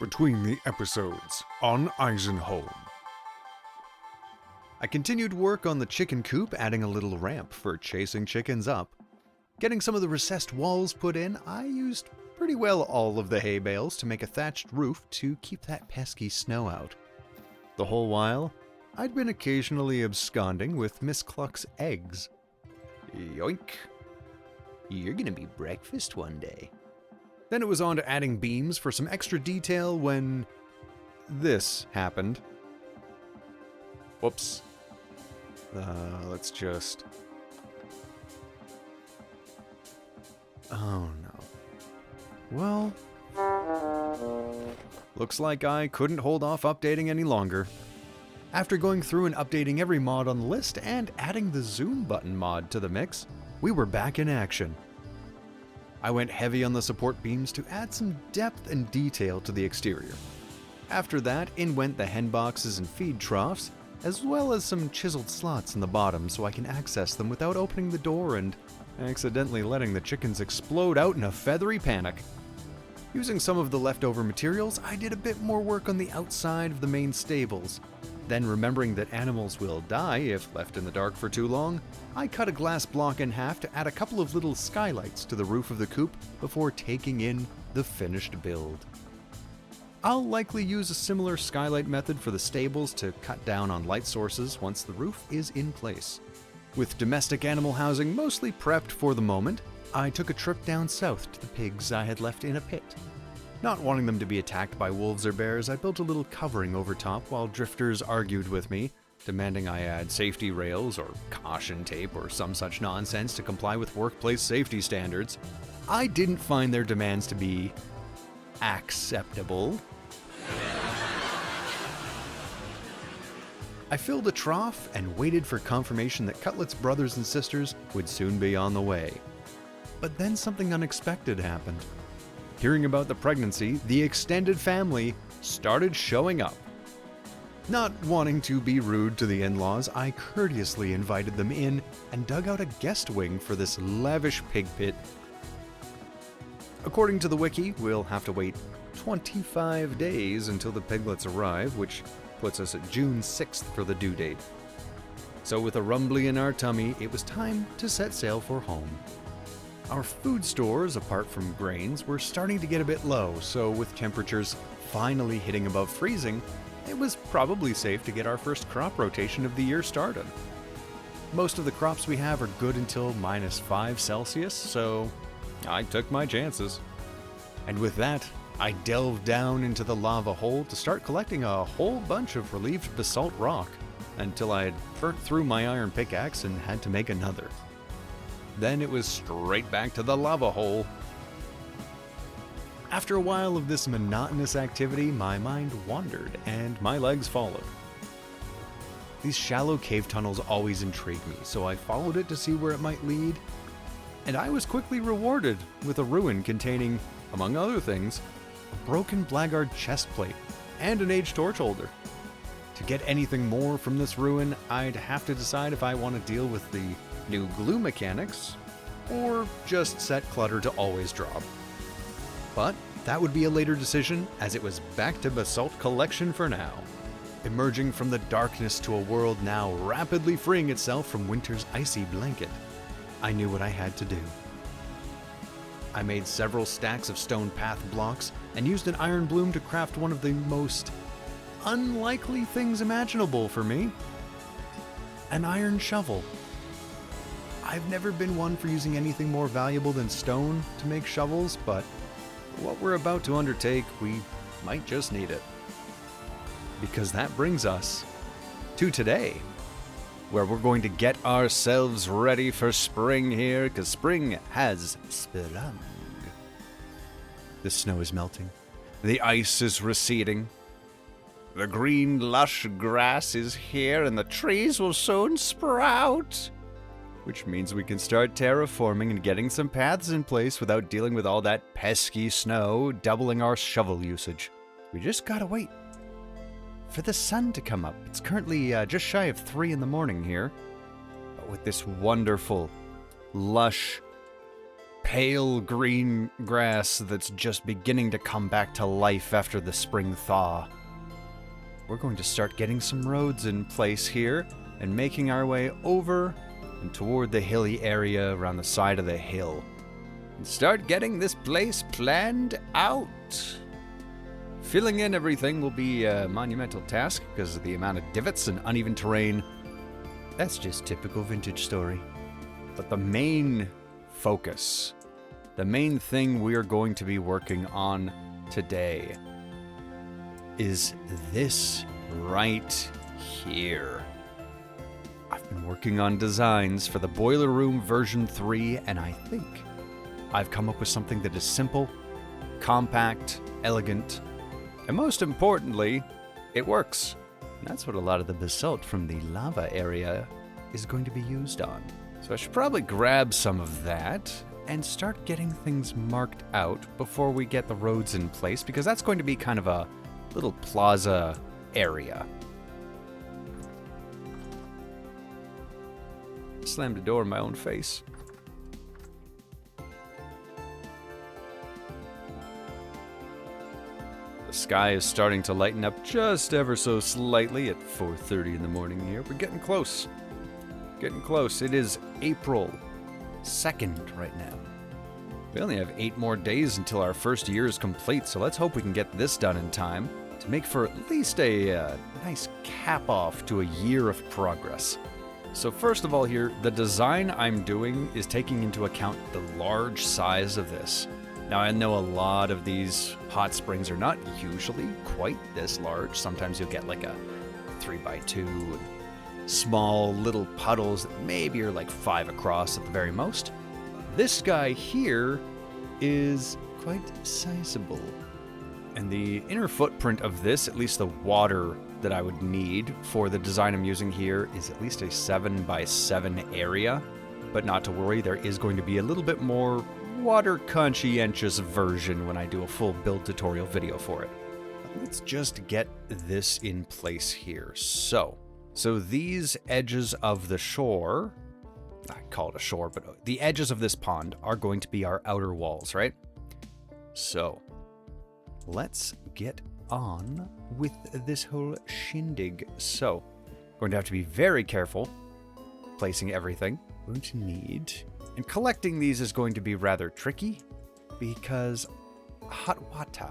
between the episodes on Eisenholm. I continued work on the chicken coop, adding a little ramp for chasing chickens up. Getting some of the recessed walls put in, I used pretty well all of the hay bales to make a thatched roof to keep that pesky snow out. The whole while, I'd been occasionally absconding with Miss Cluck's eggs. Yoink! You're gonna be breakfast one day. Then it was on to adding beams for some extra detail when this happened. Whoops. Let's just... Oh no. Well... Looks like I couldn't hold off updating any longer. After going through and updating every mod on the list and adding the zoom button mod to the mix, we were back in action. I went heavy on the support beams to add some depth and detail to the exterior. After that, in went the hen boxes and feed troughs, as well as some chiseled slots in the bottom so I can access them without opening the door and accidentally letting the chickens explode out in a feathery panic. Using some of the leftover materials, I did a bit more work on the outside of the main stables. Then, remembering that animals will die if left in the dark for too long, I cut a glass block in half to add a couple of little skylights to the roof of the coop before taking in the finished build. I'll likely use a similar skylight method for the stables to cut down on light sources once the roof is in place. With domestic animal housing mostly prepped for the moment, I took a trip down south to the pigs I had left in a pit. Not wanting them to be attacked by wolves or bears, I built a little covering over top while drifters argued with me, demanding I add safety rails or caution tape or some such nonsense to comply with workplace safety standards. I didn't find their demands to be acceptable. I filled a trough and waited for confirmation that Cutlet's brothers and sisters would soon be on the way. But then something unexpected happened. Hearing about the pregnancy, the extended family started showing up. Not wanting to be rude to the in-laws, I courteously invited them in and dug out a guest wing for this lavish pig pit. According to the wiki, we'll have to wait 25 days until the piglets arrive, which puts us at June 6th for the due date. So with a rumbly in our tummy, it was time to set sail for home. Our food stores, apart from grains, were starting to get a bit low, so with temperatures finally hitting above freezing, it was probably safe to get our first crop rotation of the year started. Most of the crops we have are good until -5 Celsius, so I took my chances. And with that, I delved down into the lava hole to start collecting a whole bunch of relieved basalt rock, until I had burnt through my iron pickaxe and had to make another. Then it was straight back to the lava hole. After a while of this monotonous activity, my mind wandered and my legs followed. These shallow cave tunnels always intrigued me, so I followed it to see where it might lead, and I was quickly rewarded with a ruin containing, among other things, a broken blackguard chest plate and an aged torch holder. To get anything more from this ruin, I'd have to decide if I want to deal with the new glue mechanics, or just set clutter to always drop. But that would be a later decision, as it was back to basalt collection for now. Emerging from the darkness to a world now rapidly freeing itself from winter's icy blanket, I knew what I had to do. I made several stacks of stone path blocks and used an iron bloom to craft one of the most unlikely things imaginable for me: an iron shovel. I've never been one for using anything more valuable than stone to make shovels, but for what we're about to undertake, we might just need it. Because that brings us to today, where we're going to get ourselves ready for spring here, because spring has sprung. The snow is melting, the ice is receding, the green lush grass is here, and the trees will soon sprout. Which means we can start terraforming and getting some paths in place without dealing with all that pesky snow, doubling our shovel usage. We just gotta wait for the sun to come up. It's currently just shy of 3 in the morning here. But with this wonderful, lush, pale green grass that's just beginning to come back to life after the spring thaw. We're going to start getting some roads in place here and making our way over and toward the hilly area around the side of the hill. And start getting this place planned out. Filling in everything will be a monumental task because of the amount of divots and uneven terrain. That's just typical vintage story. But the main focus, the main thing we're going to be working on today is this right here. I've been working on designs for the Boiler Room version 3, and I think I've come up with something that is simple, compact, elegant, and most importantly, it works. And that's what a lot of the basalt from the lava area is going to be used on. So I should probably grab some of that and start getting things marked out before we get the roads in place, because that's going to be kind of a little plaza area. Slammed the door in my own face. The sky is starting to lighten up just ever so slightly at 4:30 in the morning here. We're getting close. Getting close. It is April 2nd right now. We only have 8 more days until our first year is complete, so let's hope we can get this done in time to make for at least a nice cap off to a year of progress. So first of all here, the design I'm doing is taking into account the large size of this. Now, I know a lot of these hot springs are not usually quite this large. Sometimes you'll get like a 3x2 and small little puddles that maybe are like 5 across at the very most. This guy here is quite sizable. And the inner footprint of this, at least the water that I would need for the design I'm using here, is at least a 7x7 area. But not to worry, there is going to be a little bit more water conscientious version when I do a full build tutorial video for it. Let's just get this in place here. So these edges of the shore, I call it a shore, but the edges of this pond are going to be our outer walls, right? So let's get on with this whole shindig. So going to have to be very careful placing everything. We're going to need, and collecting these is going to be rather tricky because hot water.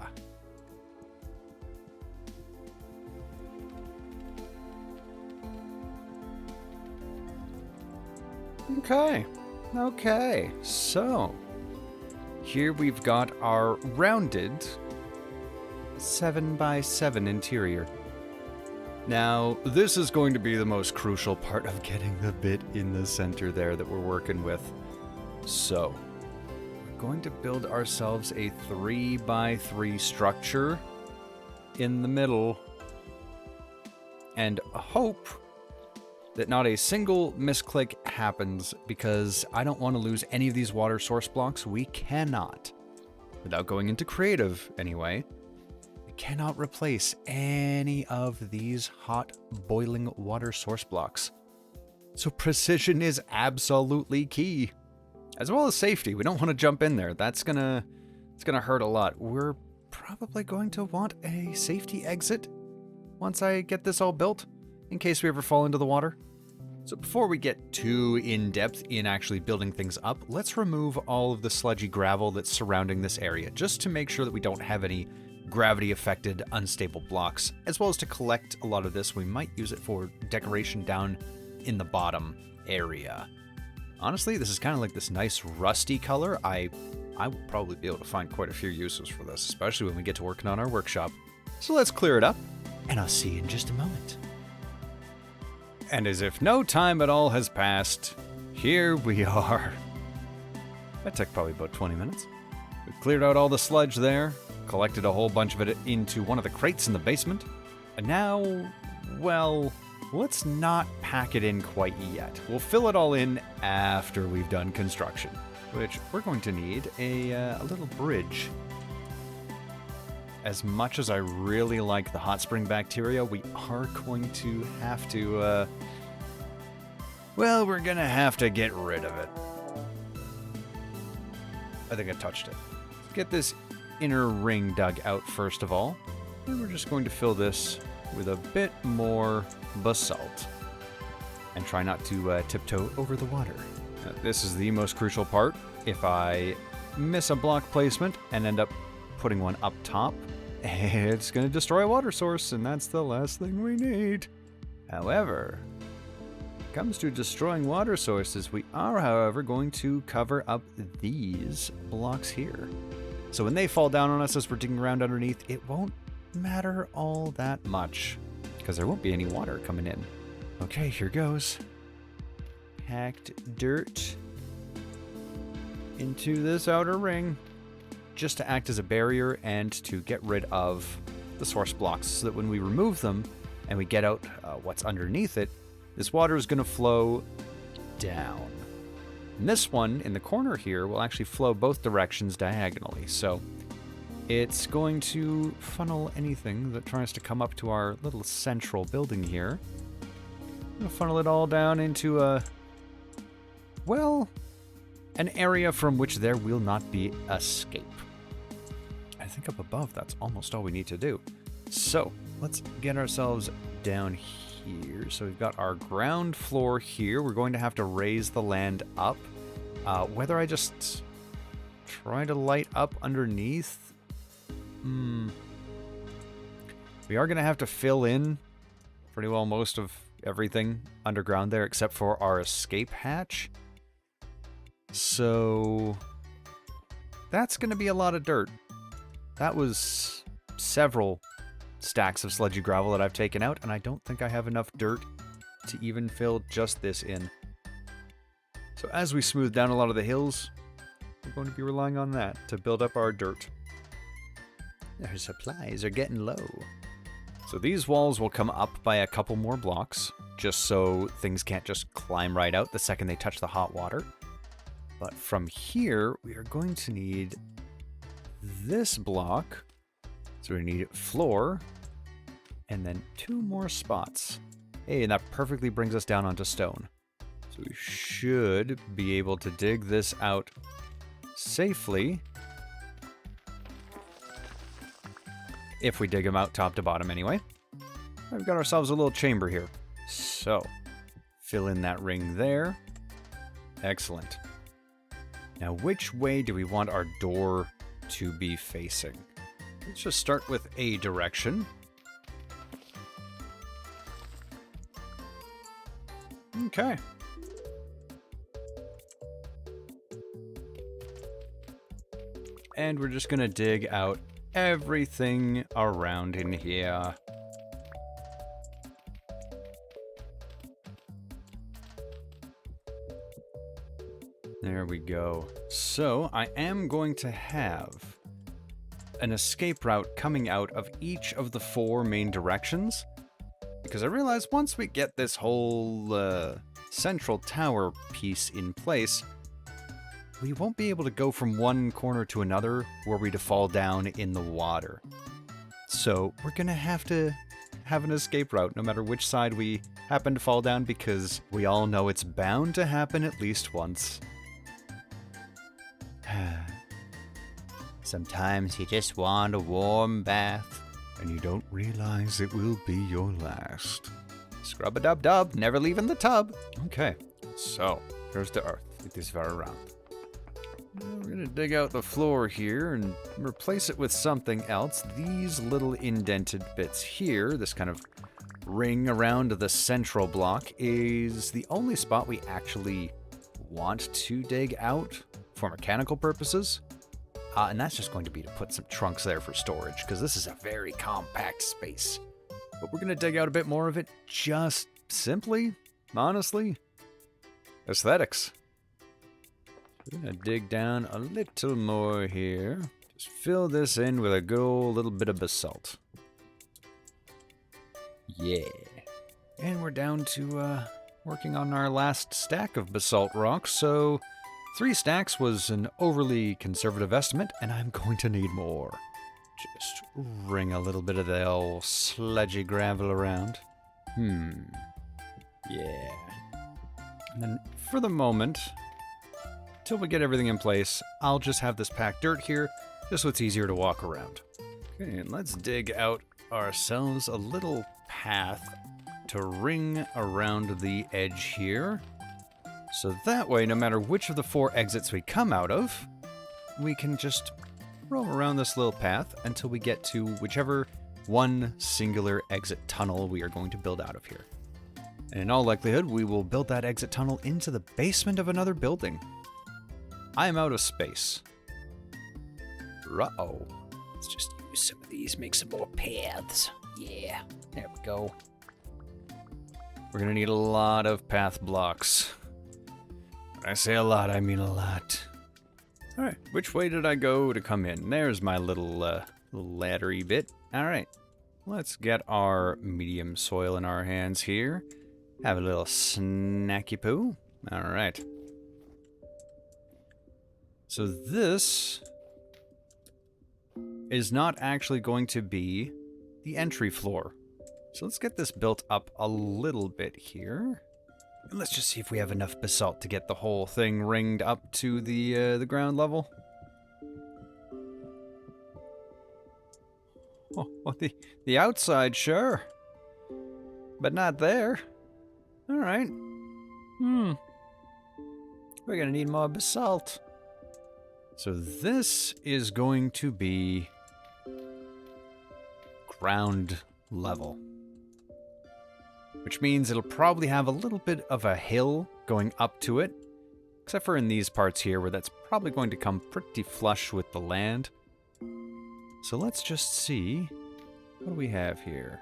Okay, so here we've got our rounded 7x7 interior. Now, this is going to be the most crucial part of getting the bit in the center there that we're working with. So, we're going to build ourselves a 3x3 structure in the middle and hope that not a single misclick happens, because I don't want to lose any of these water source blocks. We cannot, without going into creative anyway, we cannot replace any of these hot boiling water source blocks. So precision is absolutely key, as well as safety. We don't want to jump in there. It's gonna hurt a lot. We're probably going to want a safety exit once I get this all built, in case we ever fall into the water. So before we get too in-depth in actually building things up, let's remove all of the sludgy gravel that's surrounding this area, just to make sure that we don't have any gravity-affected unstable blocks, as well as to collect a lot of this. We might use it for decoration down in the bottom area. Honestly, this is kind of like this nice rusty color. I will probably be able to find quite a few uses for this, especially when we get to working on our workshop. So let's clear it up, and I'll see you in just a moment. And as if no time at all has passed, here we are. That took probably about 20 minutes. We cleared out all the sludge there, collected a whole bunch of it into one of the crates in the basement, and now, well, let's not pack it in quite yet. We'll fill it all in after we've done construction, which we're going to need a little bridge. As much as I really like the hot spring bacteria, we are going to have to, we're gonna have to get rid of it. I think I touched it. Get this inner ring dug out first of all. And we're just going to fill this with a bit more basalt. And try not to tiptoe over the water. Now, this is the most crucial part. If I miss a block placement and end up putting one up top, it's going to destroy a water source, and that's the last thing we need. However, when it comes to destroying water sources, we are, however, going to cover up these blocks here. So when they fall down on us as we're digging around underneath, it won't matter all that much, because there won't be any water coming in. Okay, here goes. Packed dirt into this outer ring, just to act as a barrier and to get rid of the source blocks, so that when we remove them and we get out what's underneath it, this water is going to flow down. And this one in the corner here will actually flow both directions diagonally, so it's going to funnel anything that tries to come up to our little central building here. I'm going to funnel it all down into an area from which there will not be escape. I think up above, that's almost all we need to do. So let's get ourselves down here. So we've got our ground floor here. We're going to have to raise the land up. Whether I just try to light up underneath, we are going to have to fill in pretty well most of everything underground there, except for our escape hatch. So that's going to be a lot of dirt. That was several stacks of sludgy gravel that I've taken out, and I don't think I have enough dirt to even fill just this in. So as we smooth down a lot of the hills, we're going to be relying on that to build up our dirt. Our supplies are getting low. So these walls will come up by a couple more blocks, just so things can't just climb right out the second they touch the hot water. But from here, we are going to need this block. So we need floor, and then 2 more spots. Hey, and that perfectly brings us down onto stone. So we should be able to dig this out safely. If we dig them out top to bottom anyway. We've got ourselves a little chamber here. So, fill in that ring there. Excellent. Now, which way do we want our door to be facing? Let's just start with a direction. Okay. And we're just gonna dig out everything around in here. There we go. So I am going to have an escape route coming out of each of the 4 main directions, because I realize once we get this whole central tower piece in place, we won't be able to go from one corner to another were we to fall down in the water. So we're gonna have to have an escape route no matter which side we happen to fall down, because we all know it's bound to happen at least once. Sometimes you just want a warm bath, and you don't realize it will be your last. Scrub-a-dub-dub, never leaving the tub. Okay, so there's the earth. It is very round. We're gonna dig out the floor here and replace it with something else. These little indented bits here, this kind of ring around the central block, is the only spot we actually want to dig out for mechanical purposes. And that's just going to be to put some trunks there for storage, because this is a very compact space. But we're going to dig out a bit more of it, just simply, honestly, aesthetics. We're going to dig down a little more here. Just fill this in with a good old little bit of basalt. Yeah. And we're down to working on our last stack of basalt rocks, so 3 stacks was an overly conservative estimate, and I'm going to need more. Just wring a little bit of the old sludgy gravel around. Yeah. And then for the moment, until we get everything in place, I'll just have this packed dirt here, just so it's easier to walk around. Okay, and let's dig out ourselves a little path to ring around the edge here. So that way, no matter which of the 4 exits we come out of, we can just roam around this little path until we get to whichever one singular exit tunnel we are going to build out of here. And in all likelihood, we will build that exit tunnel into the basement of another building. I am out of space. Uh-oh. Let's just use some of these, make some more paths. Yeah, there we go. We're gonna need a lot of path blocks. When I say a lot, I mean a lot. Alright, which way did I go to come in? There's my little laddery bit. Alright, let's get our medium soil in our hands here. Have a little snacky poo. Alright. So this is not actually going to be the entry floor. So let's get this built up a little bit here. And let's just see if we have enough basalt to get the whole thing ringed up to the ground level. Oh, well, the outside, sure. But not there. Alright. We're gonna need more basalt. So this is going to be ground level. Which means it'll probably have a little bit of a hill going up to it. Except for in these parts here where that's probably going to come pretty flush with the land. So let's just see. What do we have here?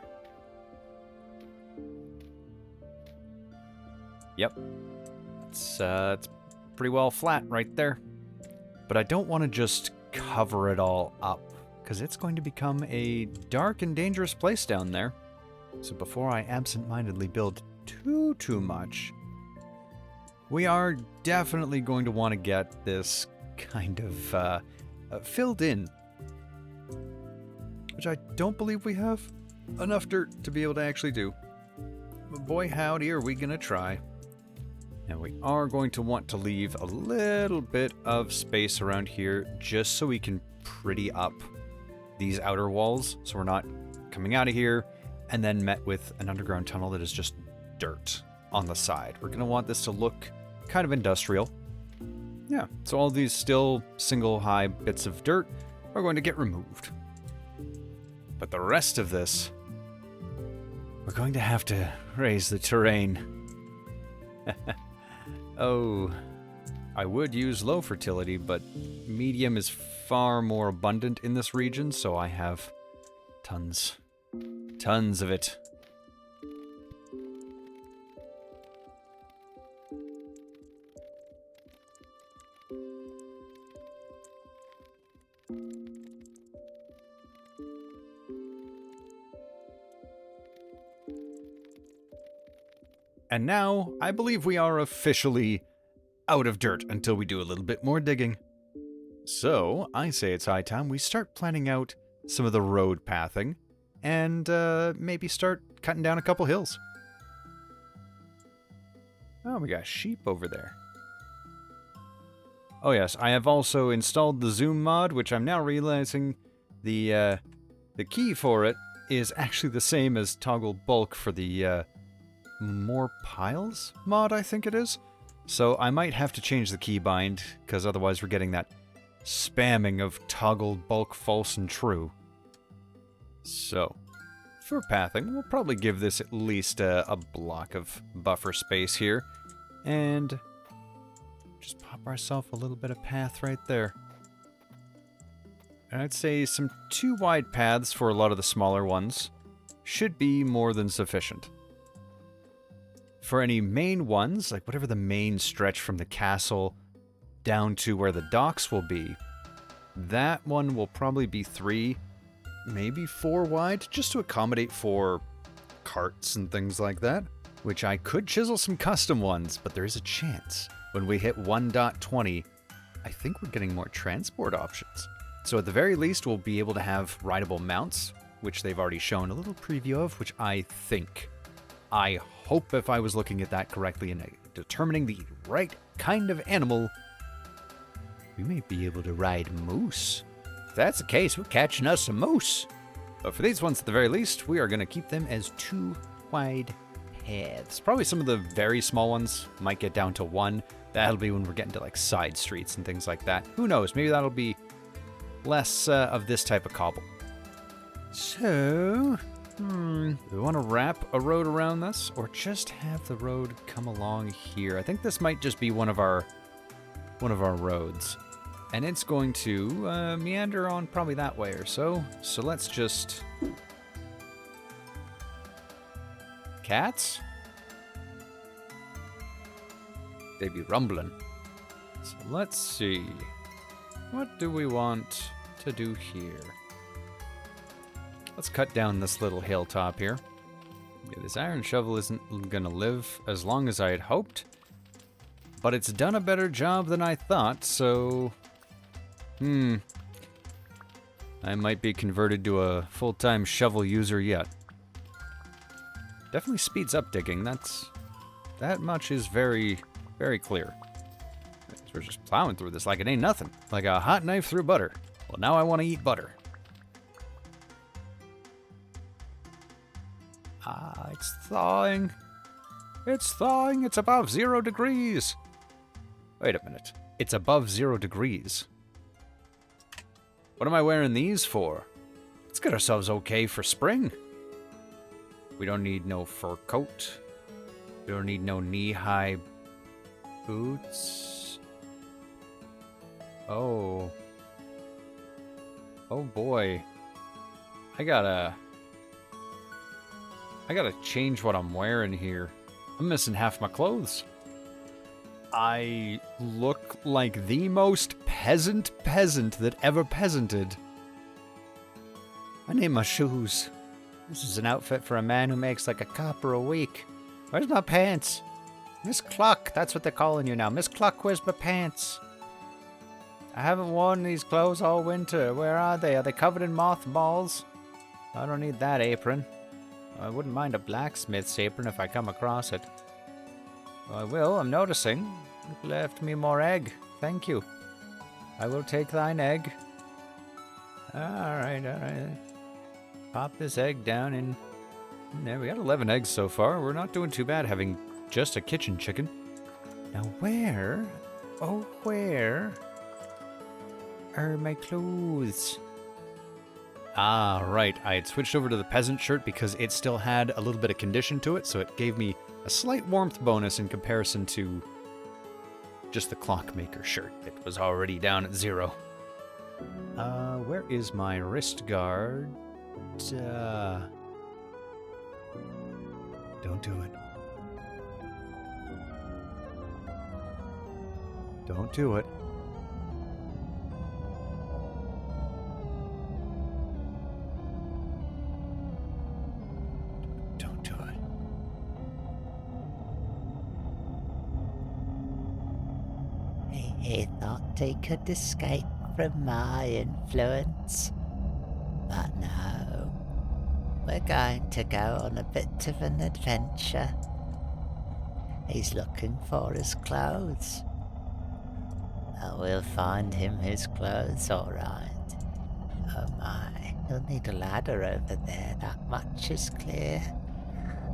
Yep. It's pretty well flat right there. But I don't want to just cover it all up, because it's going to become a dark and dangerous place down there. So before I absent-mindedly build too much, we are definitely going to want to get this kind of filled in. Which I don't believe we have enough dirt to be able to actually do. But boy howdy, are we going to try. And we are going to want to leave a little bit of space around here just so we can pretty up these outer walls. So we're not coming out of here and then met with an underground tunnel that is just dirt on the side. We're going to want this to look kind of industrial. Yeah, so all these still single high bits of dirt are going to get removed. But the rest of this, we're going to have to raise the terrain. Oh, I would use low fertility, but medium is far more abundant in this region, so I have tons of it. And now, I believe we are officially out of dirt until we do a little bit more digging. So, I say it's high time we start planning out some of the road pathing, and maybe start cutting down a couple hills. Oh, we got sheep over there. Oh yes, I have also installed the zoom mod, which I'm now realizing the key for it is actually the same as toggle bulk for the more piles mod, I think it is. So I might have to change the keybind, because otherwise we're getting that spamming of toggle bulk false and true. So, for pathing, we'll probably give this at least a block of buffer space here. And just pop ourselves a little bit of path right there. And I'd say some 2 wide paths for a lot of the smaller ones should be more than sufficient. For any main ones, like whatever the main stretch from the castle down to where the docks will be, that one will probably be 3, maybe 4 wide, just to accommodate for carts and things like that. Which I could chisel some custom ones, but there is a chance. When we hit 1.20, I think we're getting more transport options. So at the very least, we'll be able to have rideable mounts, which they've already shown a little preview of, which I hope if I was looking at that correctly and determining the right kind of animal, We may be able to ride moose. If that's the case, we're catching us a moose. But for these ones, at the very least, we are going to keep them as 2 wide paths. Probably some of the very small ones might get down to 1. That'll be when we're getting to like side streets and things like that. Who knows? Maybe that'll be less of this type of cobble. So, we want to wrap a road around this or just have the road come along here. I think this might just be one of our roads. And it's going to meander on probably that way or so. So let's just... Cats? They be rumbling. So let's see. What do we want to do here? Let's cut down this little hilltop here. Yeah, this iron shovel isn't gonna live as long as I had hoped. But it's done a better job than I thought, so... I might be converted to a full-time shovel user yet. Definitely speeds up digging. That much is very, very clear. So we're just plowing through this like it ain't nothing. Like a hot knife through butter. Well, now I want to eat butter. It's thawing. It's thawing. It's above 0 degrees. Wait a minute. It's above 0 degrees. What am I wearing these for? Let's get ourselves okay for spring. We don't need no fur coat. We don't need no knee-high boots. Oh. Oh boy. I gotta change what I'm wearing here. I'm missing half my clothes. I look like the most peasant that ever peasanted. I need my shoes. This is an outfit for a man who makes like a copper a week. Where's my pants? Miss Cluck, that's what they're calling you now. Miss Cluck, where's my pants? I haven't worn these clothes all winter. Where are they? Are they covered in mothballs? I don't need that apron. I wouldn't mind a blacksmith's apron if I come across it. I will, I'm noticing. You've left me more egg. Thank you. I will take thine egg. Alright. Pop this egg down in there. We got 11 eggs so far. We're not doing too bad having just a kitchen chicken. Now where, oh where are my clothes? Ah, right. I had switched over to the peasant shirt because it still had a little bit of condition to it, so it gave me a slight warmth bonus in comparison to just the clockmaker shirt. It was already down at 0. Where is my wrist guard? Don't do it. Don't do it. Don't do it. He thought he could escape from my influence. But no, we're going to go on a bit of an adventure. He's looking for his clothes. We'll find him his clothes, all right. Oh my, he'll need a ladder over there, that much is clear.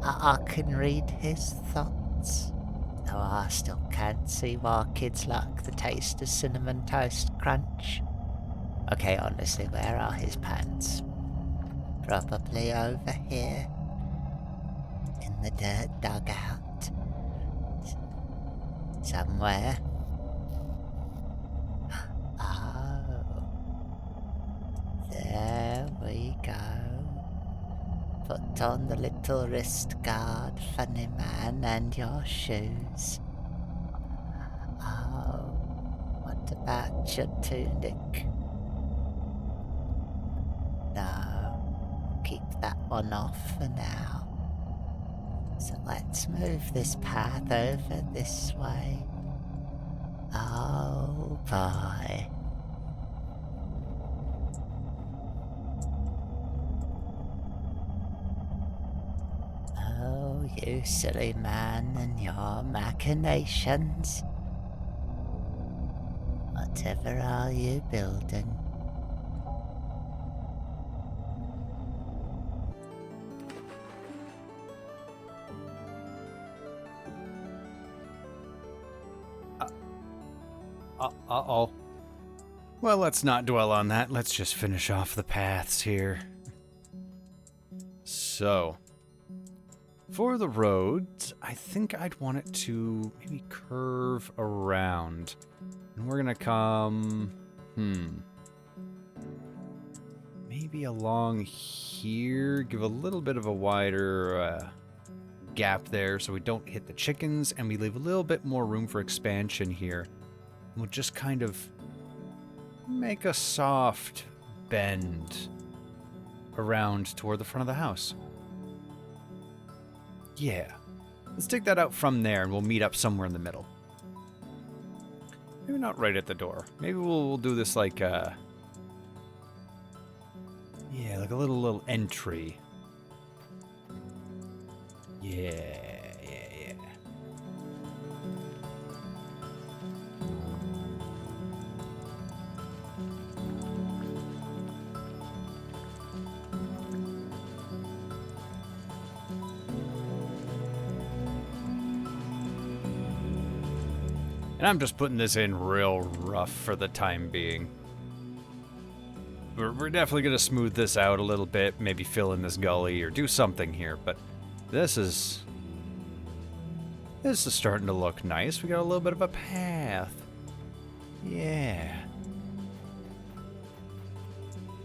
I can read his thoughts. Though I still can't see why kids like the taste of Cinnamon Toast Crunch. Okay, honestly, where are his pants? Probably over here. In the dirt dugout. Somewhere. Oh. There we go. Put on the little wrist guard, funny man, and your shoes. Oh, what about your tunic? No, keep that one off for now. So let's move this path over this way. Oh boy. Oh, you silly man and your machinations. What Whatever are you building? Uh-oh. Well, let's not dwell on that. Let's just finish off the paths here. So, for the roads, I think I'd want it to maybe curve around. And we're gonna come... maybe along here. Give a little bit of a wider gap there so we don't hit the chickens, and we leave a little bit more room for expansion here. We'll just kind of make a soft bend around toward the front of the house. Yeah. Let's take that out from there and we'll meet up somewhere in the middle. Maybe not right at the door. Maybe we'll do this like yeah, like a little entry. Yeah. And I'm just putting this in real rough for the time being. We're definitely going to smooth this out a little bit, maybe fill in this gully or do something here, but this is starting to look nice. We got a little bit of a path. Yeah.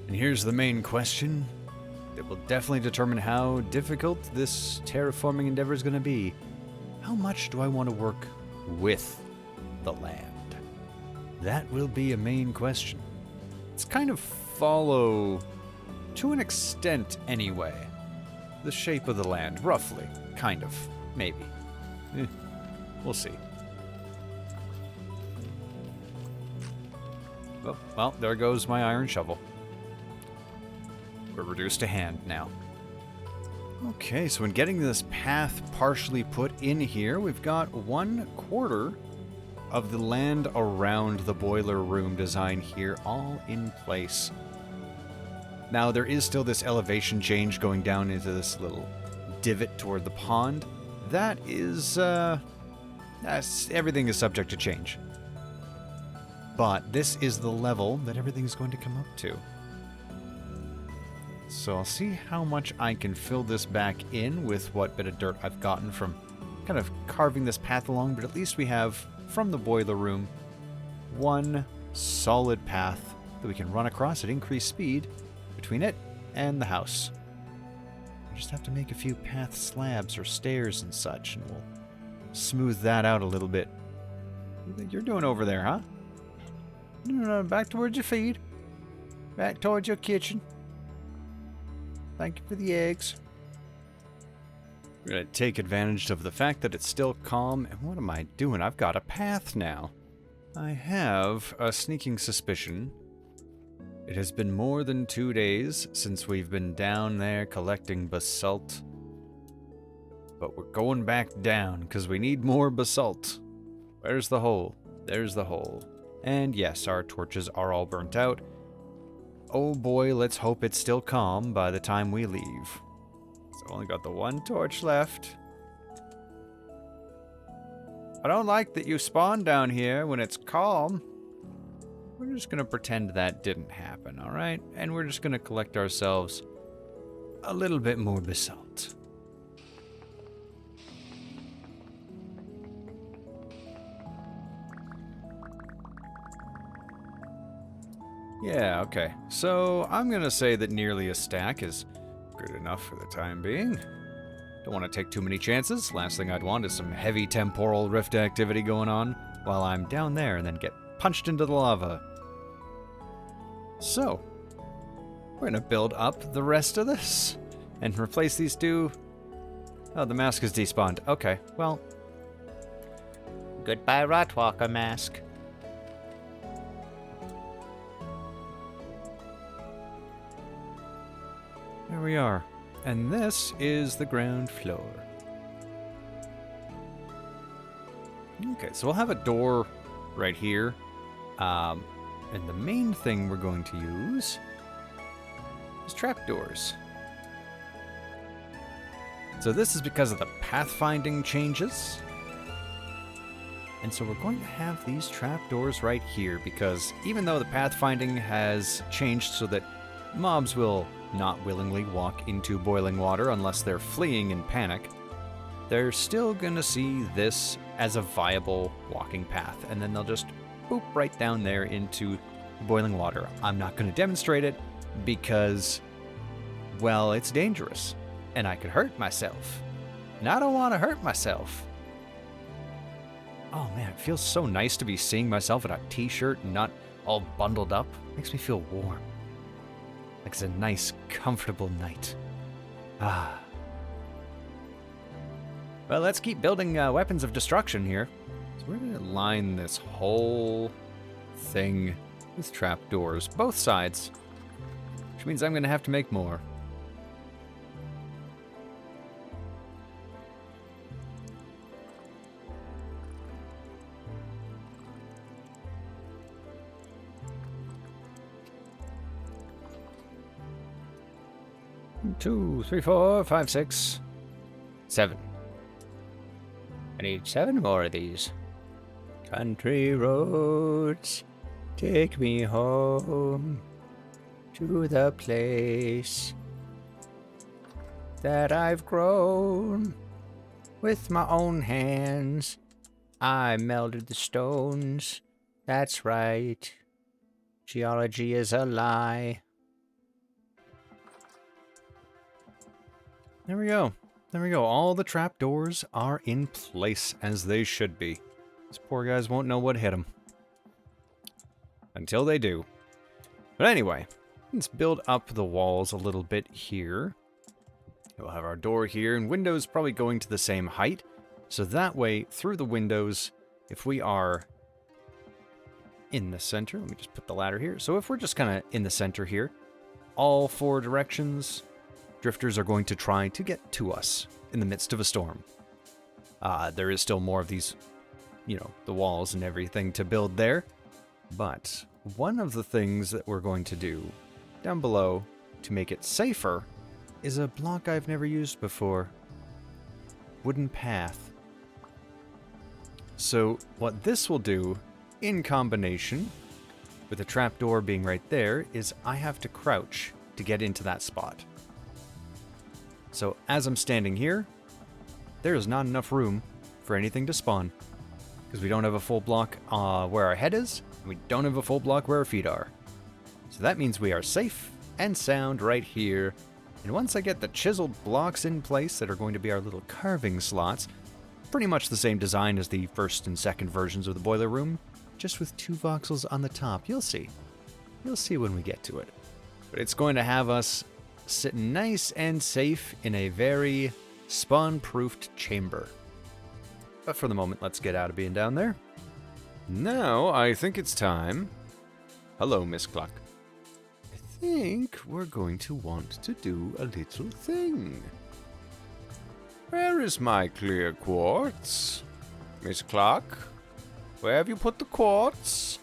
And here's the main question that will definitely determine how difficult this terraforming endeavor is going to be. How much do I want to work with the land? That will be a main question. It's kind of follow, to an extent anyway, the shape of the land, roughly, kind of, maybe. We'll see. Oh, well, there goes my iron shovel. We're reduced to hand now. Okay, so in getting this path partially put in here, we've got 1/4 of the land around the boiler room design here all in place. Now, there is still this elevation change going down into this little divot toward the pond. That is, everything is subject to change. But this is the level that everything's going to come up to. So I'll see how much I can fill this back in with what bit of dirt I've gotten from kind of carving this path along, but at least we have, from the boiler room, one solid path that we can run across at increased speed between it and the house. We just have to make a few path slabs or stairs and such, and we'll smooth that out a little bit. What do you think you're doing over there, huh? No, back towards your feed. Back towards your kitchen. Thank you for the eggs. We're going to take advantage of the fact that it's still calm. And what am I doing? I've got a path now. I have a sneaking suspicion. It has been more than 2 days since we've been down there collecting basalt. But we're going back down because we need more basalt. Where's the hole? There's the hole. And yes, our torches are all burnt out. Oh boy, let's hope it's still calm by the time we leave. So I've only got the one torch left. I don't like that you spawn down here when it's calm. We're just going to pretend that didn't happen, alright? And we're just going to collect ourselves a little bit more basalt. Yeah, okay. So I'm going to say that nearly a stack is good enough for the time being. Don't want to take too many chances. Last thing I'd want is some heavy temporal rift activity going on while I'm down there and then get punched into the lava. So, we're going to build up the rest of this and replace these two. Oh, the mask is despawned. Okay, well. Goodbye, Rotwalker mask. There we are. And this is the ground floor. Okay, so we'll have a door right here. And the main thing we're going to use is trapdoors. So this is because of the pathfinding changes. And so we're going to have these trapdoors right here because even though the pathfinding has changed so that mobs will not willingly walk into boiling water unless they're fleeing in panic, they're still going to see this as a viable walking path, and then they'll just boop right down there into boiling water. I'm not going to demonstrate it because, well, it's dangerous, and I could hurt myself, and I don't want to hurt myself. Oh man, it feels so nice to be seeing myself in a t-shirt and not all bundled up. Makes me feel warm. Like it's a nice, comfortable night. Ah. Well, let's keep building weapons of destruction here. So we're going to line this whole thing with trapdoors, both sides. Which means I'm going to have to make more. Two, three, four, five, 6, 7. I need 7 more of these. Country roads, take me home to the place that I've grown with my own hands. I melted the stones. That's right. Geology is a lie. There we go. There we go. All the trapdoors are in place as they should be. These poor guys won't know what hit them. Until they do. But anyway, let's build up the walls a little bit here. We'll have our door here, and windows probably going to the same height. So that way, through the windows, if we are in the center, let me just put the ladder here. So if we're just kind of in the center here, all 4 directions, drifters are going to try to get to us in the midst of a storm. There is still more of these, the walls and everything to build there. But one of the things that we're going to do down below to make it safer is a block I've never used before. Wooden path. So what this will do, in combination with the trapdoor being right there, is I have to crouch to get into that spot. So as I'm standing here, there is not enough room for anything to spawn. Because we don't have a full block where our head is, and we don't have a full block where our feet are. So that means we are safe and sound right here. And once I get the chiseled blocks in place that are going to be our little carving slots, pretty much the same design as the first and second versions of the boiler room, just with 2 voxels on the top. You'll see. You'll see when we get to it. But it's going to have us sitting nice and safe in a very spawn-proofed chamber. But for the moment, let's get out of being down there. Now, I think it's time. Hello, Miss Cluck. I think we're going to want to do a little thing. Where is my clear quartz? Miss Cluck? Where have you put the quartz?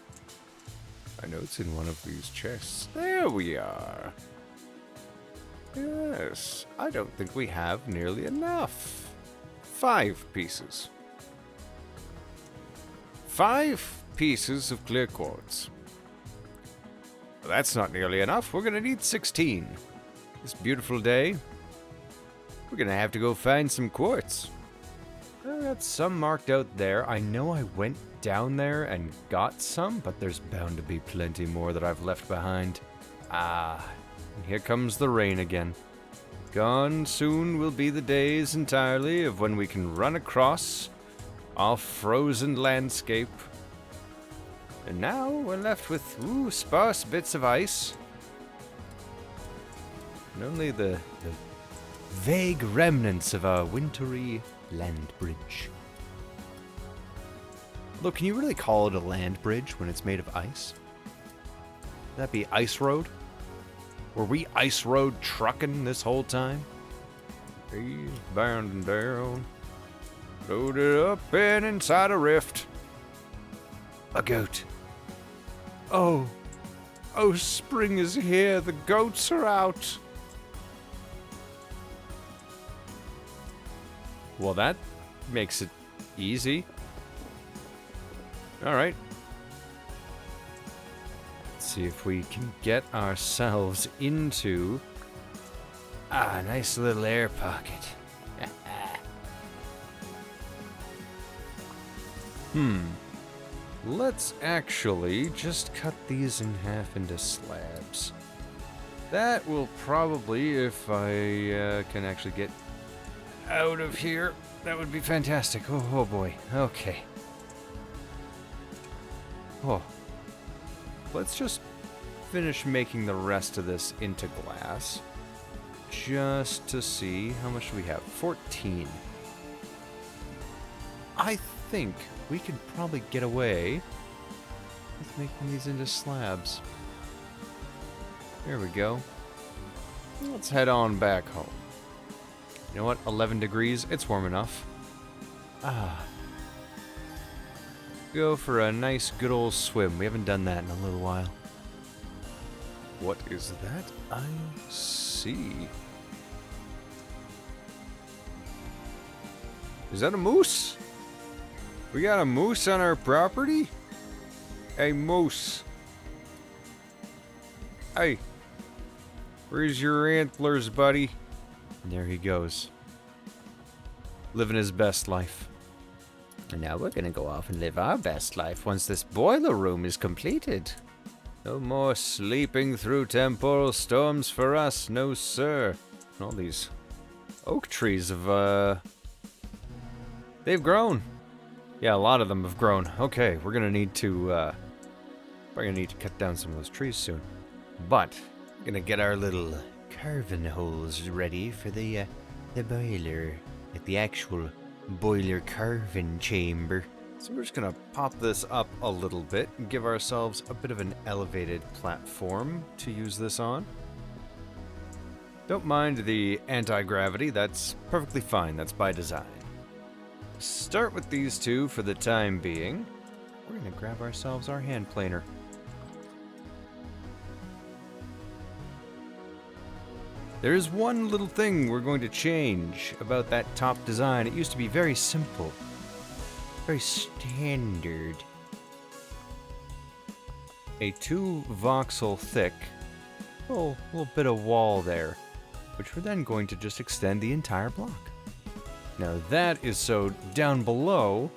I know it's in one of these chests. There we are. Yes, I don't think we have nearly enough. 5 pieces. 5 pieces of clear quartz. Well, that's not nearly enough. We're going to need 16. This beautiful day, we're going to have to go find some quartz. I got some marked out there. I know I went down there and got some, but there's bound to be plenty more that I've left behind. And here comes the rain again. Gone soon will be the days entirely of when we can run across our frozen landscape. And now we're left with sparse bits of ice. And only the vague remnants of our wintry land bridge. Although, can you really call it a land bridge when it's made of ice? Would that be ice road? Were we ice road trucking this whole time? He's bound down, loaded up and inside a rift. A goat. Oh, oh, spring is here. The goats are out. Well, that makes it easy. All right. Let's see if we can get ourselves into a nice little air pocket. Let's actually just cut these in half into slabs. That will probably, if I can actually get out of here, that would be fantastic. Oh boy. Okay. Oh. Let's just finish making the rest of this into glass. Just to see how much we have. 14. I think we could probably get away with making these into slabs. There we go. Let's head on back home. You know what? 11 degrees. It's warm enough. Go for a nice good old swim. We haven't done that in a little while. What is that I see? Is that a moose? We got a moose on our property? A moose. Hey. Where's your antlers, buddy? And there he goes. Living his best life. And now we're gonna go off and live our best life once this boiler room is completed. No more sleeping through temporal storms for us, no sir. All these oak trees have, they've grown. Yeah, a lot of them have grown. Okay, we're gonna need to, cut down some of those trees soon. But, we're gonna get our little carving holes ready for the boiler. Like the actual boiler carving chamber. So we're just gonna pop this up a little bit and give ourselves a bit of an elevated platform to use this on. Don't mind the anti-gravity, that's perfectly fine, that's by design. Start with these two for the time being. We're gonna grab ourselves our hand planer. There's one little thing we're going to change about that top design. It used to be very simple. Very standard. A 2 voxel thick little bit of wall there, which we're then going to just extend the entire block. Now that is so down below,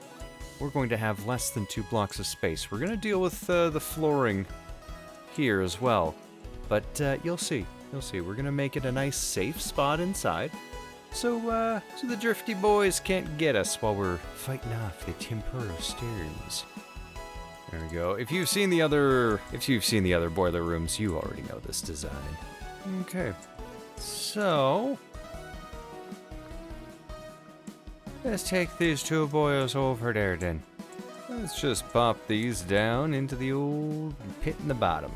we're going to have less than 2 blocks of space. We're going to deal with the flooring here as well, but you'll see. You'll see. We're going to make it a nice safe spot inside. So the drifty boys can't get us while we're fighting off the Temporal Storms. There we go. If you've seen the other boiler rooms, you already know this design. Okay. So let's take these 2 boys over there then. Let's just pop these down into the old pit in the bottom.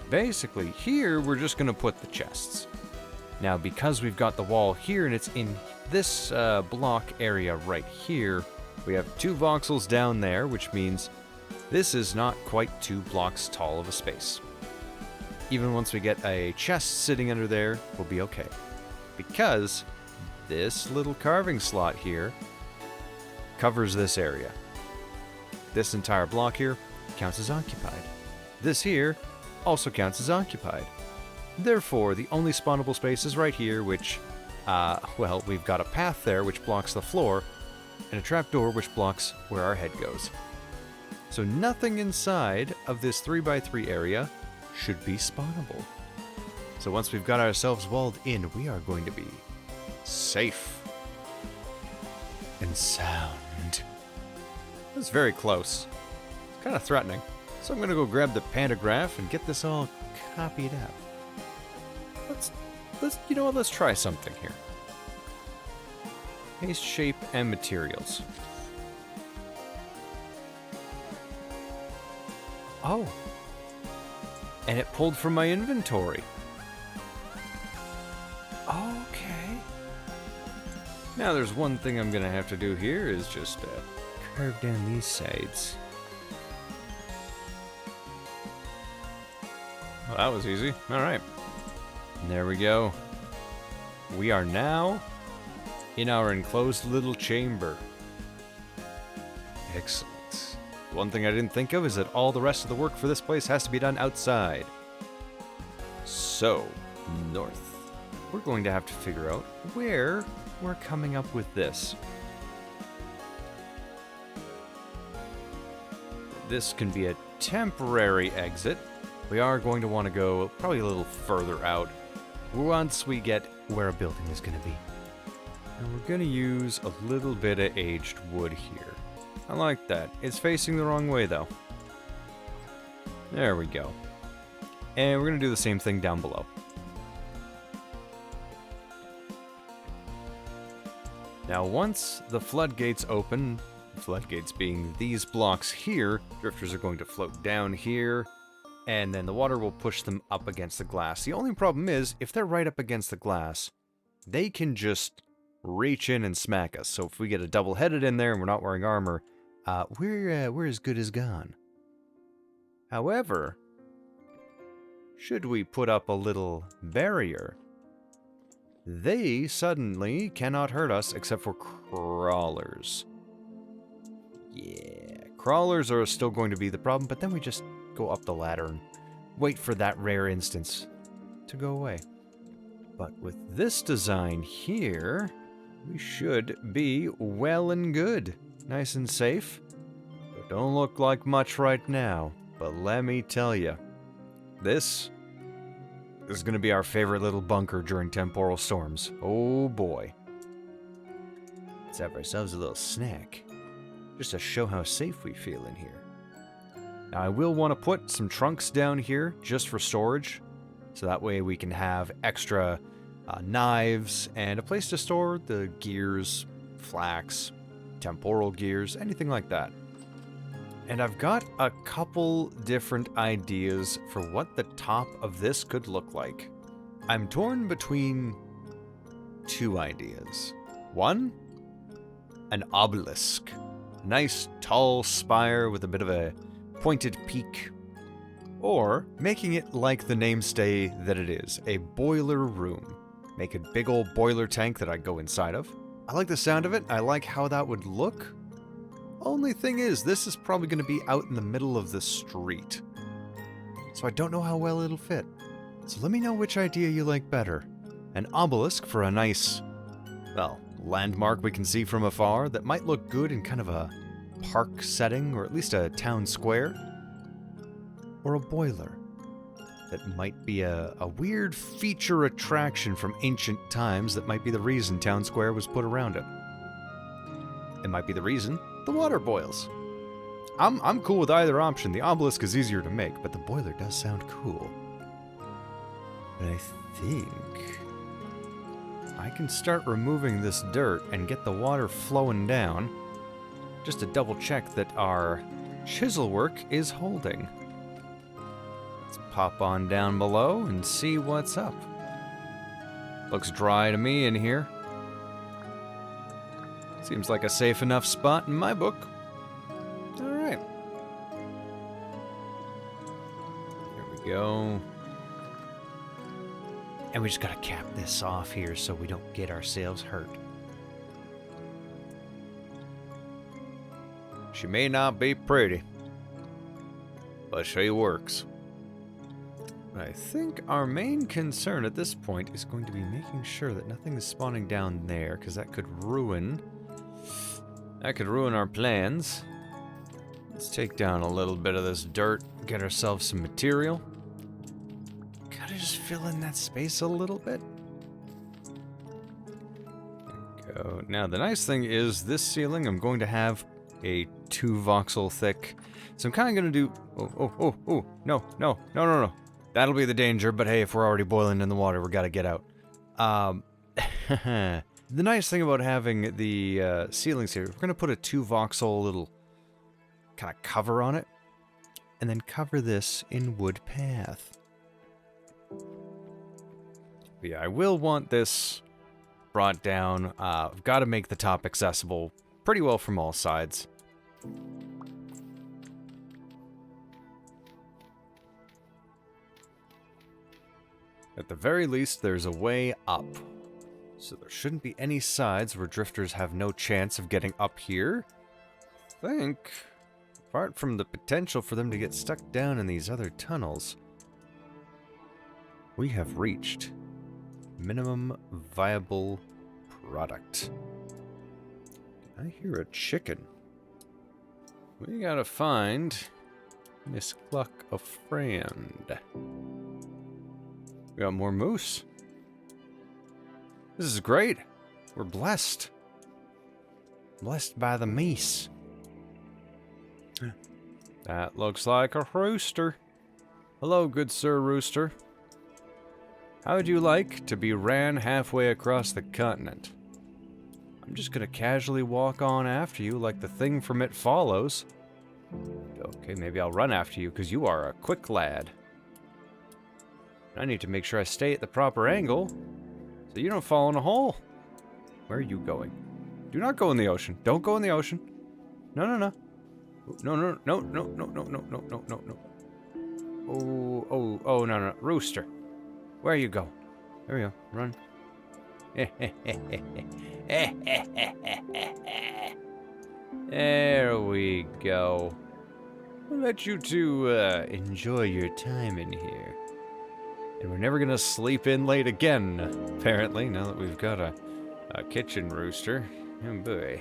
Basically, here we're just gonna put the chests. Now, because we've got the wall here and it's in this block area right here, we have 2 voxels down there, which means this is not quite 2 blocks tall of a space. Even once we get a chest sitting under there, we'll be okay. Because this little carving slot here covers this area. This entire block here counts as occupied. This here also counts as occupied. Therefore, the only spawnable space is right here, which, well, we've got a path there which blocks the floor, and a trapdoor which blocks where our head goes. So nothing inside of this 3x3 area should be spawnable. So once we've got ourselves walled in, we are going to be safe and sound. That's very close. It's kind of threatening. So I'm going to go grab the pantograph and get this all copied up. You know what, let's try something here. Paste, shape, and materials. Oh. And it pulled from my inventory. Okay. Now there's one thing I'm going to have to do here is just carve down these sides. Well, that was easy. All right. There we go. We are now in our enclosed little chamber. Excellent. One thing I didn't think of is that all the rest of the work for this place has to be done outside. So, north. We're going to have to figure out where we're coming up with this. This can be a temporary exit. We are going to want to go probably a little further out once we get where a building is going to be. And we're going to use a little bit of aged wood here. I like that. It's facing the wrong way, though. There we go. And we're going to do the same thing down below. Now, once the floodgates open, floodgates being these blocks here, drifters are going to float down here, and then the water will push them up against the glass. The only problem is, if they're right up against the glass, they can just reach in and smack us. So if we get a double-headed in there and we're not wearing armor, we're as good as gone. However, should we put up a little barrier, they suddenly cannot hurt us except for crawlers. Yeah, crawlers are still going to be the problem, but then we just go up the ladder and wait for that rare instance to go away. But with this design here, we should be well and good. Nice and safe. It don't look like much right now, but let me tell you, this is going to be our favorite little bunker during Temporal Storms. Oh boy. Let's have ourselves a little snack, just to show how safe we feel in here. Now I will want to put some trunks down here just for storage, so that way we can have extra knives and a place to store the gears, flax, temporal gears, anything like that. And I've got a couple different ideas for what the top of this could look like. I'm torn between two ideas. One, an obelisk. Nice tall spire with a bit of a pointed peak. Or making it like the namestay that it is, a boiler room. Make a big old boiler tank that I go inside of. I like the sound of it. I like how that would look. Only thing is, this is probably going to be out in the middle of the street. So I don't know how well it'll fit. So let me know which idea you like better. An obelisk for a nice, well, landmark we can see from afar that might look good in kind of a park setting, or at least a town square. Or a boiler that might be a weird feature attraction from ancient times that might be the reason town square was put around it. It might be the reason the water boils. I'm cool with either option. The obelisk is easier to make, but the boiler does sound cool. And I think I can start removing this dirt and get the water flowing down, just to double check that our chisel work is holding. Let's pop on down below and see what's up. Looks dry to me in here. Seems like a safe enough spot in my book. Alright. There we go. And we just gotta cap this off here so we don't get ourselves hurt. She may not be pretty, but she works. I think our main concern at this point is going to be making sure that nothing is spawning down there, because that could ruin our plans. Let's take down a little bit of this dirt, get ourselves some material. Gotta just fill in that space a little bit. There we go. Now the nice thing is this ceiling I'm going to have a 2 voxel thick. So I'm kind of going to do... Oh, no. That'll be the danger, but hey, if we're already boiling in the water, we gotta get out. The nice thing about having the ceilings here, we're gonna put a 2 voxel little kind of cover on it, and then cover this in wood path. But yeah, I will want this brought down. I've got to make the top accessible pretty well from all sides. At the very least, there's a way up. So there shouldn't be any sides where drifters have no chance of getting up here. I think, apart from the potential for them to get stuck down in these other tunnels, we have reached minimum viable product. I hear a chicken. We gotta find Miss Cluck a friend. We got more moose. This is great. We're blessed. Blessed by the meese. That looks like a rooster. Hello, good Sir Rooster. How would you like to be ran halfway across the continent? I'm just gonna casually walk on after you like the thing from It Follows. Okay, maybe I'll run after you because you are a quick lad. I need to make sure I stay at the proper angle so you don't fall in a hole. Where are you going? Do not go in the ocean. Don't go in the ocean. No, no, no. No, no, no, no, no, no, no, no, no, no, no. Oh, no, no. Rooster. Where you go? There we go. Run. There we go. I'll let you two enjoy your time in here. And we're never gonna sleep in late again, apparently, now that we've got a kitchen rooster. Oh boy.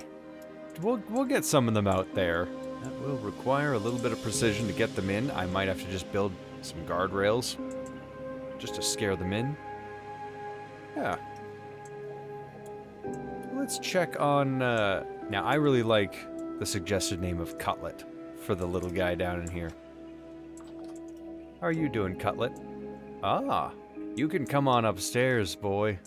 We'll get some of them out there. That will require a little bit of precision to get them in. I might have to just build some guardrails just to scare them in. Yeah. Let's check on... Now, I really like the suggested name of Cutlet for the little guy down in here. How are you doing, Cutlet? Ah, you can come on upstairs, boy.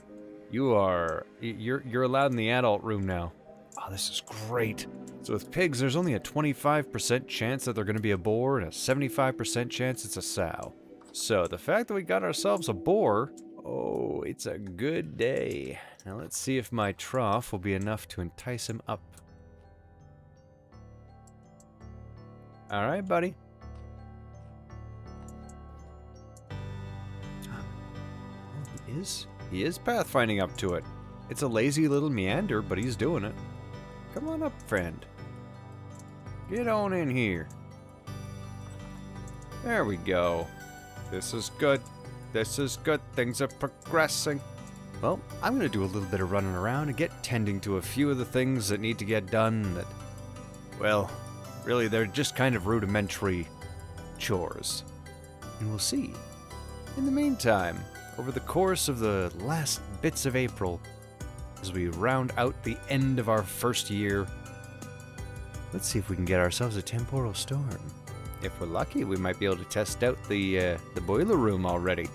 You're allowed in the adult room now. Oh, this is great. So with pigs, there's only a 25% chance that they're going to be a boar and a 75% chance it's a sow. So the fact that we got ourselves a boar, oh, it's a good day. Now let's see if my trough will be enough to entice him up. All right, buddy. He is pathfinding up to it. It's a lazy little meander, but he's doing it. Come on up, friend. Get on in here. There we go. This is good. This is good. Things are progressing. Well, I'm going to do a little bit of running around and get tending to a few of the things that need to get done that, well, really they're just kind of rudimentary chores. And we'll see. In the meantime, over the course of the last bits of April, as we round out the end of our first year, let's see if we can get ourselves a temporal storm. If we're lucky, we might be able to test out the boiler room already.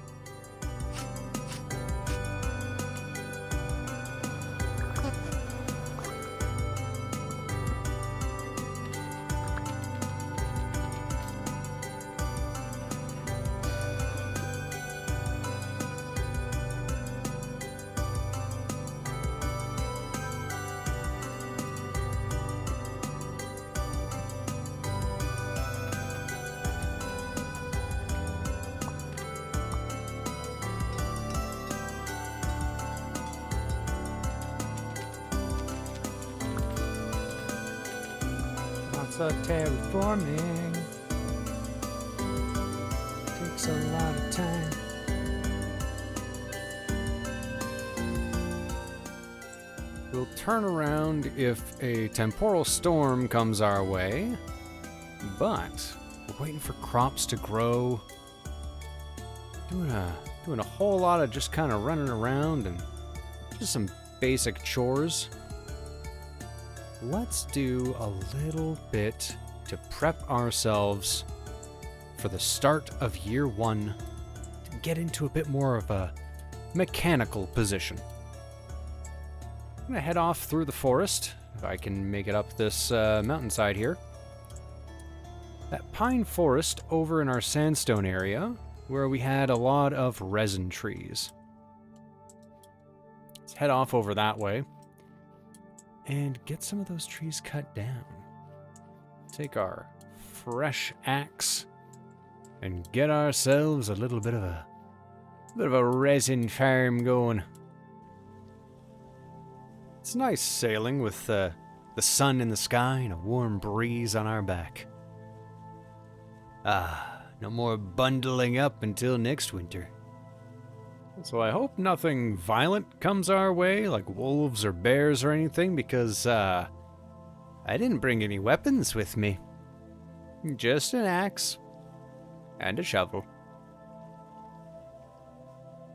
Of terraforming takes a lot of time. We'll turn around if a temporal storm comes our way, but we're waiting for crops to grow. Doing a whole lot of just kind of running around and just some basic chores. Let's do a little bit to prep ourselves for the start of year one, to get into a bit more of a mechanical position. I'm going to head off through the forest, if I can make it up this mountainside here. That pine forest over in our sandstone area, where we had a lot of resin trees. Let's head off over that way and get some of those trees cut down. Take our fresh axe and get ourselves a little bit of a Bit of a resin farm going. It's nice sailing with the sun in the sky and a warm breeze on our back. No more bundling up until next winter. So I hope nothing violent comes our way, like wolves or bears or anything, because I didn't bring any weapons with me. Just an axe and a shovel.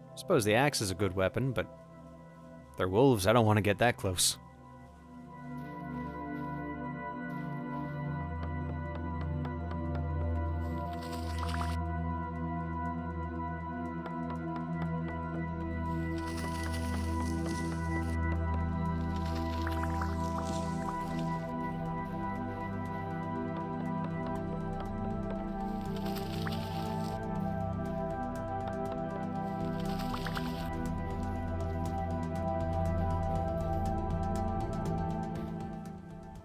I suppose the axe is a good weapon, but if they're wolves, I don't want to get that close.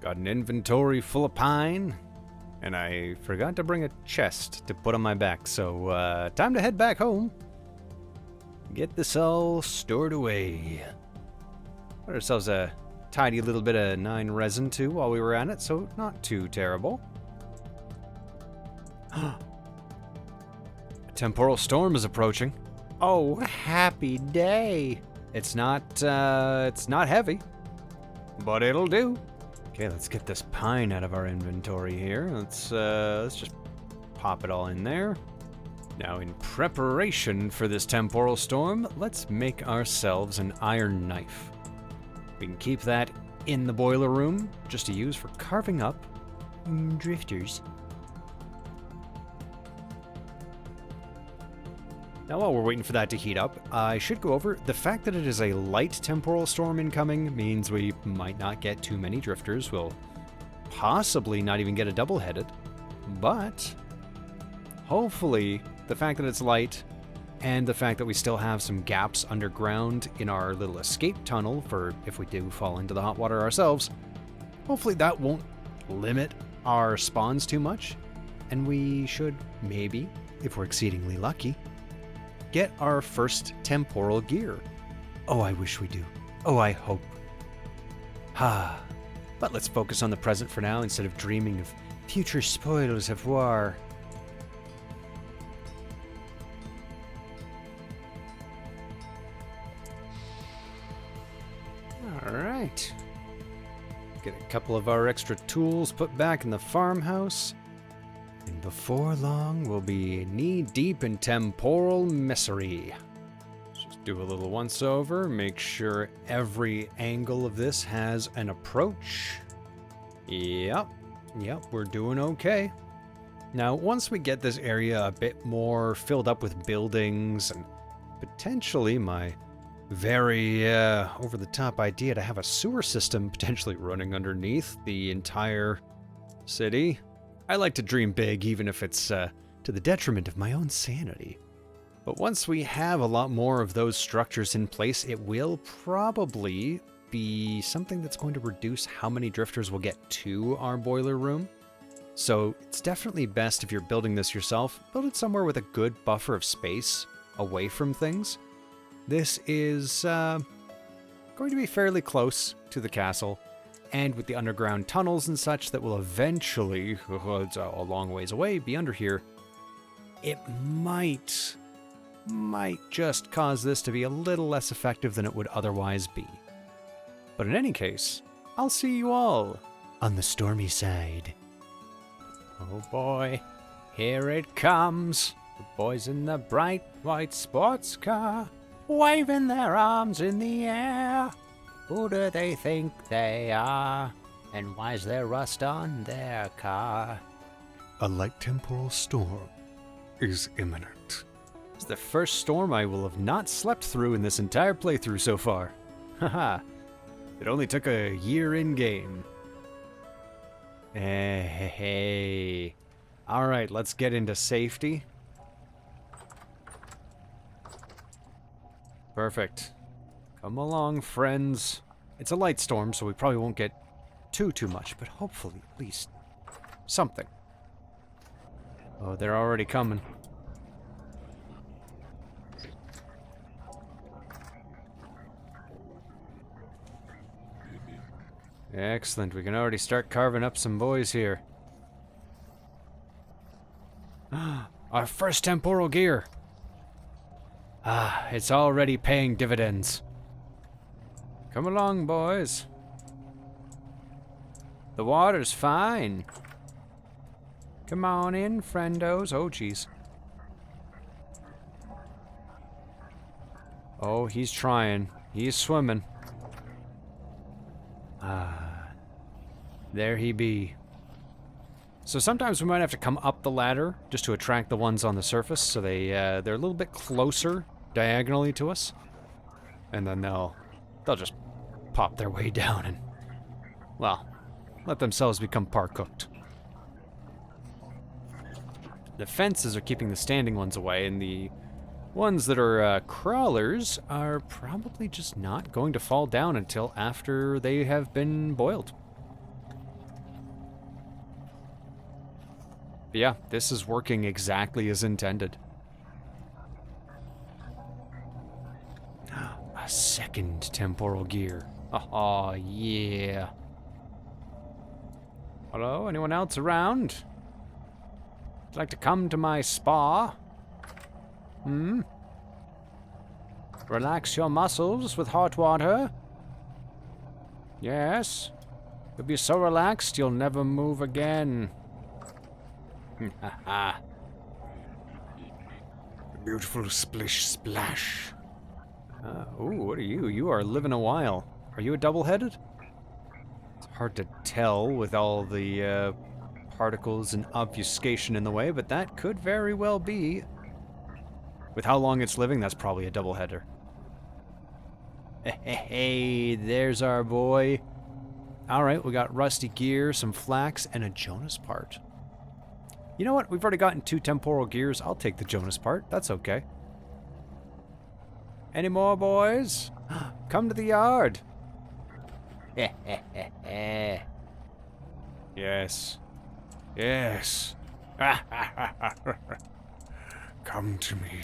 Got an inventory full of pine, and I forgot to bring a chest to put on my back, so time to head back home. Get this all stored away. Got ourselves a tidy little bit of 9 resin too while we were at it, so not too terrible. A temporal storm is approaching. Oh, happy day. It's not heavy, but it'll do. Okay, let's get this pine out of our inventory here. Let's just pop it all in there. Now, in preparation for this temporal storm, let's make ourselves an iron knife. We can keep that in the boiler room, just to use for carving up drifters. Now, while we're waiting for that to heat up, I should go over the fact that it is a light temporal storm incoming means we might not get too many drifters. We'll possibly not even get a double-headed, but hopefully the fact that it's light and the fact that we still have some gaps underground in our little escape tunnel for if we do fall into the hot water ourselves, hopefully that won't limit our spawns too much, and we should maybe, if we're exceedingly lucky, get our first temporal gear. Oh, I wish we do. Oh, I hope. But let's focus on the present for now instead of dreaming of future spoils of war. Alright. Get a couple of our extra tools put back in the farmhouse. And before long, we'll be knee-deep in temporal misery. Let's just do a little once-over, make sure every angle of this has an approach. Yep, we're doing okay. Now, once we get this area a bit more filled up with buildings, and potentially my very over-the-top idea to have a sewer system potentially running underneath the entire city, I like to dream big, even if it's to the detriment of my own sanity. But once we have a lot more of those structures in place, it will probably be something that's going to reduce how many drifters we'll get to our boiler room. So it's definitely best if you're building this yourself, build it somewhere with a good buffer of space away from things. This is going to be fairly close to the castle, and with the underground tunnels and such that will eventually, it's a long ways away, be under here, it might just cause this to be a little less effective than it would otherwise be. But in any case, I'll see you all on the stormy side. Oh boy, here it comes. The boys in the bright white sports car, waving their arms in the air. Who do they think they are? And why's there rust on their car? A light temporal storm is imminent. It's the first storm I will have not slept through in this entire playthrough so far. Haha. It only took a year in game. Hey. Alright, let's get into safety. Perfect. Come along, friends. It's a light storm, so we probably won't get too much, but hopefully at least something. Oh, they're already coming. Excellent. We can already start carving up some boys here. Our first temporal gear. It's already paying dividends. Come along, boys. The water's fine. Come on in, friendos. Oh, jeez. Oh, he's trying. He's swimming. There he be. So sometimes we might have to come up the ladder just to attract the ones on the surface, so they're a little bit closer diagonally to us, and then they'll just pop their way down and, well, let themselves become par cooked. The fences are keeping the standing ones away, and the ones that are crawlers are probably just not going to fall down until after they have been boiled. But yeah, this is working exactly as intended. A second temporal gear. Oh, yeah. Hello, anyone else around? Would you like to come to my spa? Relax your muscles with hot water? Yes. You'll be so relaxed you'll never move again. Beautiful splish splash. Ooh, what are you? You are living a while. Are you a double-headed? It's hard to tell with all the particles and obfuscation in the way, but that could very well be. With how long it's living, that's probably a double-header. Hey, there's our boy. Alright, we got rusty gear, some flax, and a Jonas part. You know what? We've already gotten 2 temporal gears. I'll take the Jonas part. That's okay. Any more, boys? Come to the yard. Yes. Yes. Come to me.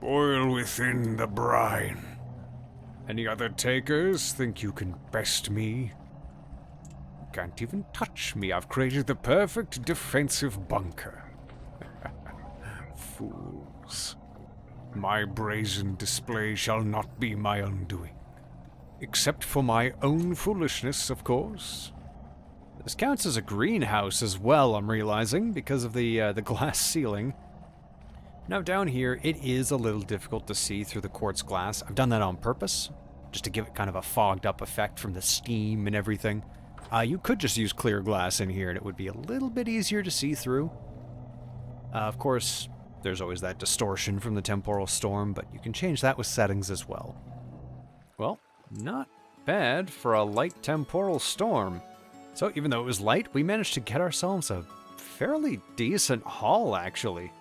Boil within the brine. Any other takers think you can best me? You can't even touch me. I've created the perfect defensive bunker. Fools. My brazen display shall not be my undoing. Except for my own foolishness, of course. This counts as a greenhouse as well, I'm realizing, because of the glass ceiling. Now down here, it is a little difficult to see through the quartz glass. I've done that on purpose, just to give it kind of a fogged up effect from the steam and everything. You could just use clear glass in here and it would be a little bit easier to see through. Of course, there's always that distortion from the temporal storm, but you can change that with settings as well. Well, not bad for a light temporal storm. So even though it was light, we managed to get ourselves a fairly decent haul, actually.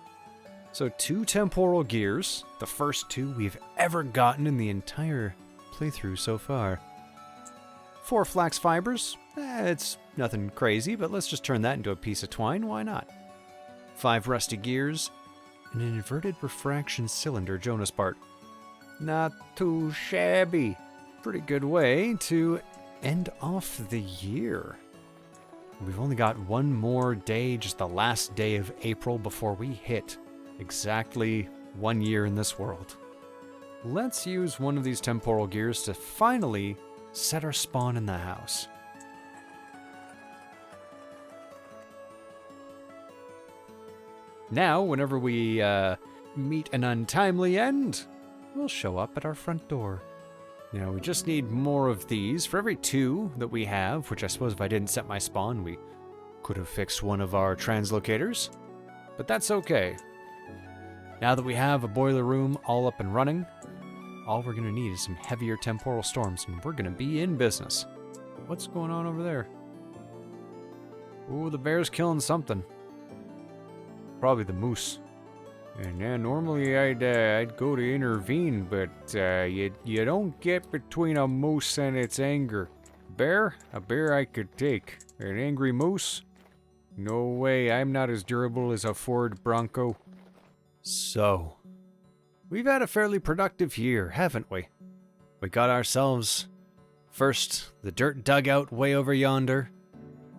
So 2 temporal gears, the first 2 we've ever gotten in the entire playthrough so far. 4 flax fibers, it's nothing crazy, but let's just turn that into a piece of twine, why not? 5 rusty gears, and an inverted refraction cylinder Jonas part. Not too shabby. Pretty good way to end off the year. We've only got one more day, just the last day of April before we hit exactly 1 year in this world. Let's use one of these temporal gears to finally set our spawn in the house. Now, whenever we meet an untimely end, we'll show up at our front door. Now, we just need more of these. For every 2 that we have, which I suppose if I didn't set my spawn, we could have fixed one of our translocators. But that's okay. Now that we have a boiler room all up and running, all we're going to need is some heavier temporal storms, and we're going to be in business. What's going on over there? Ooh, the bear's killing something. Probably the moose. And normally I'd go to intervene, but you don't get between a moose and its anger. A bear I could take. An angry moose? No way, I'm not as durable as a Ford Bronco. So, we've had a fairly productive year, haven't we? We got ourselves First, the dirt dugout way over yonder.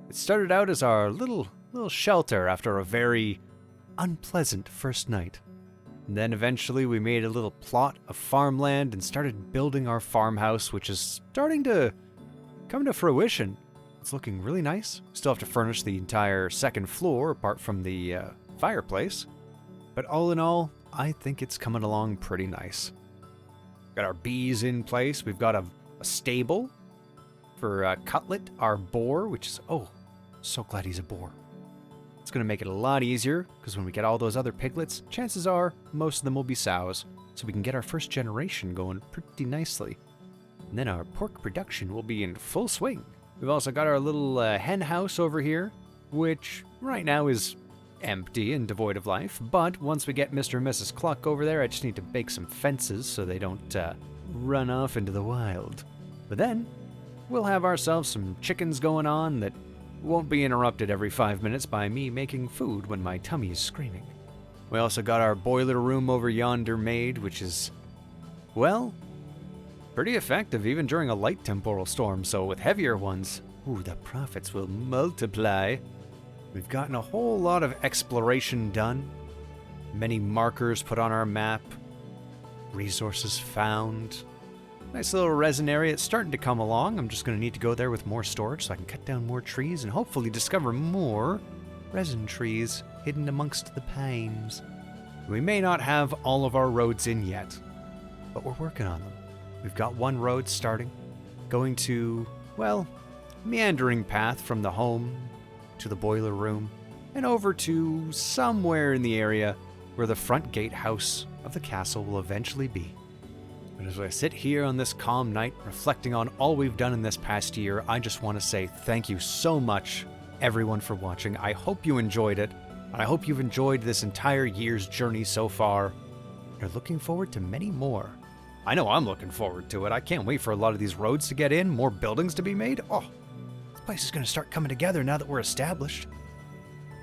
It started out as our little shelter after a very unpleasant first night. And then eventually we made a little plot of farmland and started building our farmhouse, which is starting to come to fruition. It's looking really nice. Still have to furnish the entire second floor apart from the fireplace. But all in all, I think it's coming along pretty nice. Got our bees in place. We've got a stable for Cutlet, our boar, which is, oh, so glad he's a boar. It's going to make it a lot easier, because when we get all those other piglets, chances are most of them will be sows, so we can get our first generation going pretty nicely. And then our pork production will be in full swing. We've also got our little hen house over here, which right now is empty and devoid of life, but once we get Mr. and Mrs. Cluck over there, I just need to bake some fences so they don't run off into the wild. But then, we'll have ourselves some chickens going on that won't be interrupted every 5 minutes by me making food when my tummy is screaming. We also got our boiler room over yonder made, which is, well, pretty effective even during a light temporal storm, so with heavier ones, ooh, the profits will multiply. We've gotten a whole lot of exploration done, many markers put on our map, resources found. Nice little resin area. It's starting to come along. I'm just going to need to go there with more storage so I can cut down more trees and hopefully discover more resin trees hidden amongst the pines. We may not have all of our roads in yet, but we're working on them. We've got one road starting, going to, well, meandering path from the home to the boiler room and over to somewhere in the area where the front gatehouse of the castle will eventually be. But as I sit here on this calm night, reflecting on all we've done in this past year, I just want to say thank you so much, everyone, for watching. I hope you enjoyed it, and I hope you've enjoyed this entire year's journey so far. You're looking forward to many more. I know I'm looking forward to it. I can't wait for a lot of these roads to get in, more buildings to be made. Oh, this place is going to start coming together now that we're established.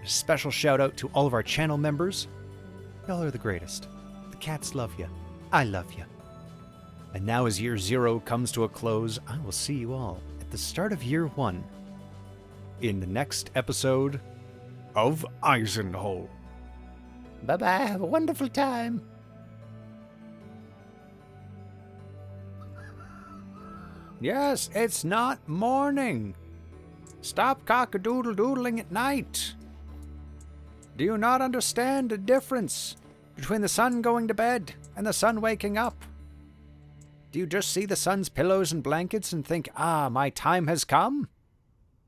A special shout out to all of our channel members. Y'all are the greatest. The cats love you. I love you. And now as year 0 comes to a close, I will see you all at the start of year 1 in the next episode of Eisenholm. Bye-bye, have a wonderful time. Yes, it's not morning. Stop cock-a-doodle-doodling at night. Do you not understand the difference between the sun going to bed and the sun waking up? Do you just see the sun's pillows and blankets and think, ah, my time has come?